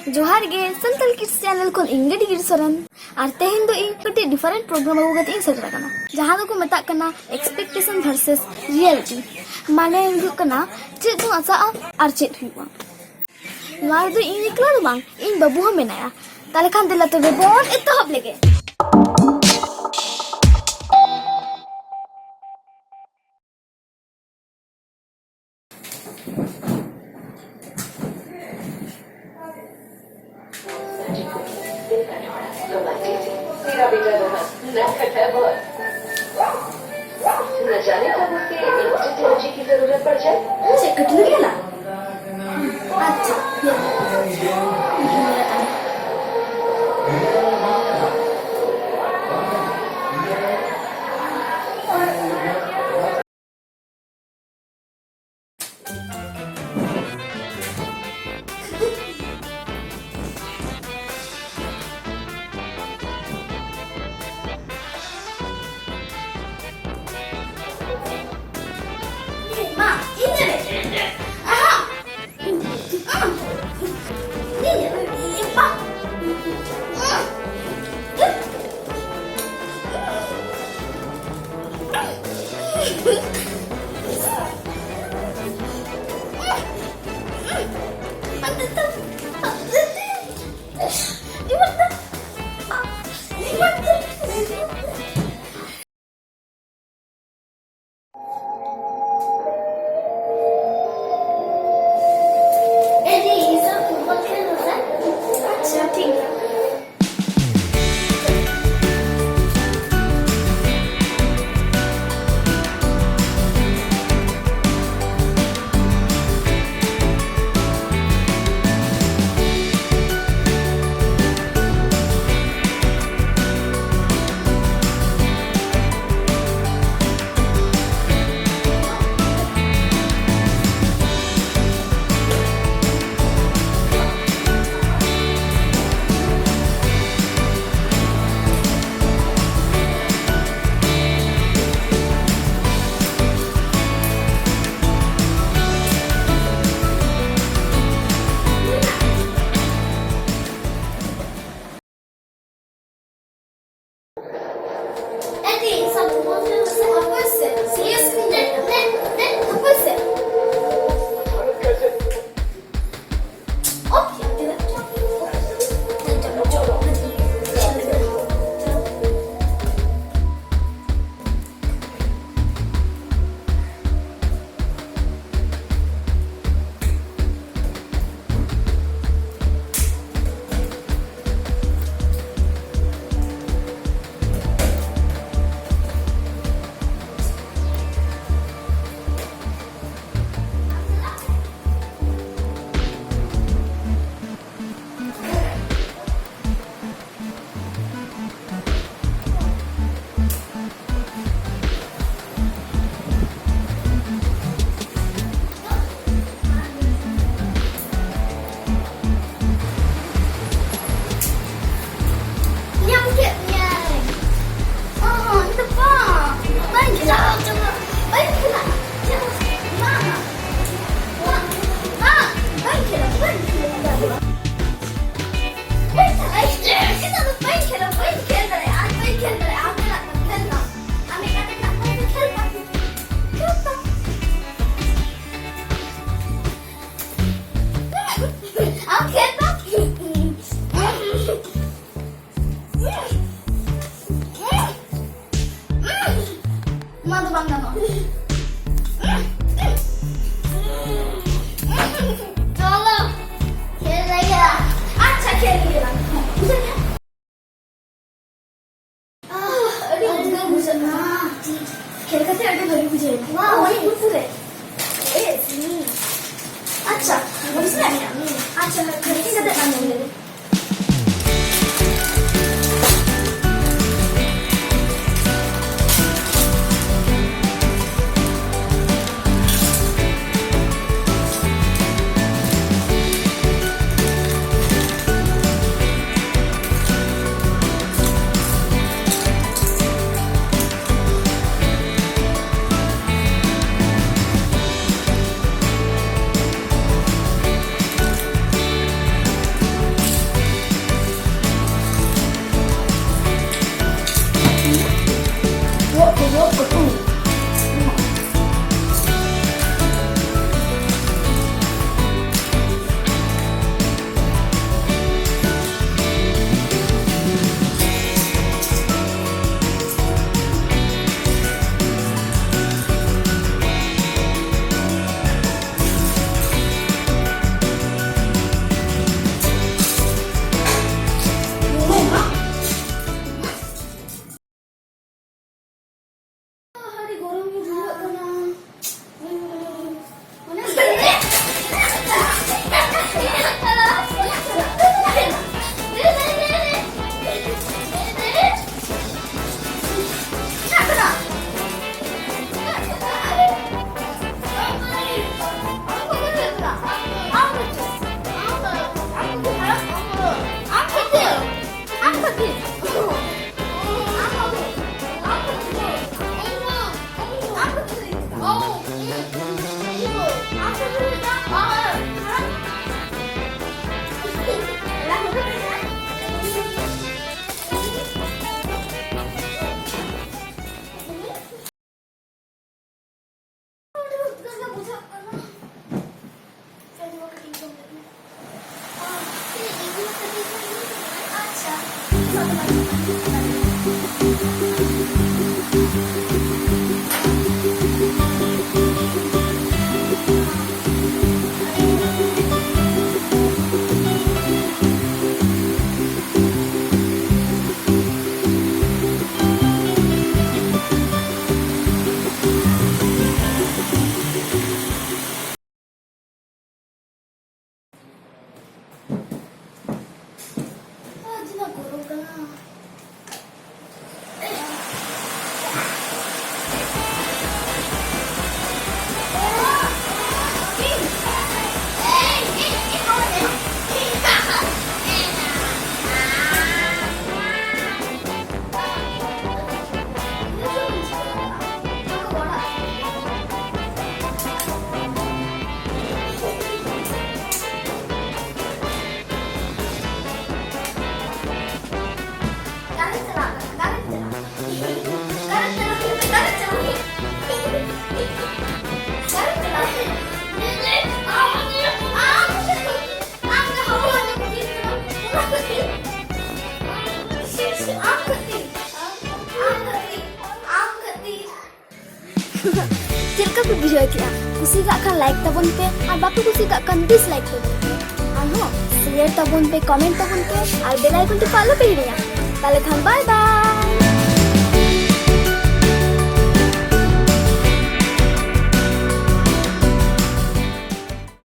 जोहार गे संतल kids channel को इंगडी गिर सरन और तेहन दो इन कटी डिफरेंट प्रोग्राम अगु गते सेटर कना जहां दो को मता कना एक्सपेक्टेशन वर्सेस रियलिटी माने हुई कना चेद दो आसा और चेद हुआ नवा दो इन इकला दो बांग इन बाबू हम मेनाया ताले खान दिला तो बोन एतहब लेगे मेरा बेटा रोहन नटखट है बहुत। न जाने कब उसे टेक्नोलॉजी की जरूरत पड़ जाए। चेक कर लिया ना। अच्छा ये मेरा ताने अच्छा, अच्छा, घर की जगह आने आज ना करो कला चल का पे बुझाय किया कुसी का खान लाइक तबन पे और बाकी कुसी का खान डिसलाइक तबन पे और शेयर तबन पे कमेंट तबन पे और बेल आइकन टी फॉलो पे ही ताले खान बाय बाय।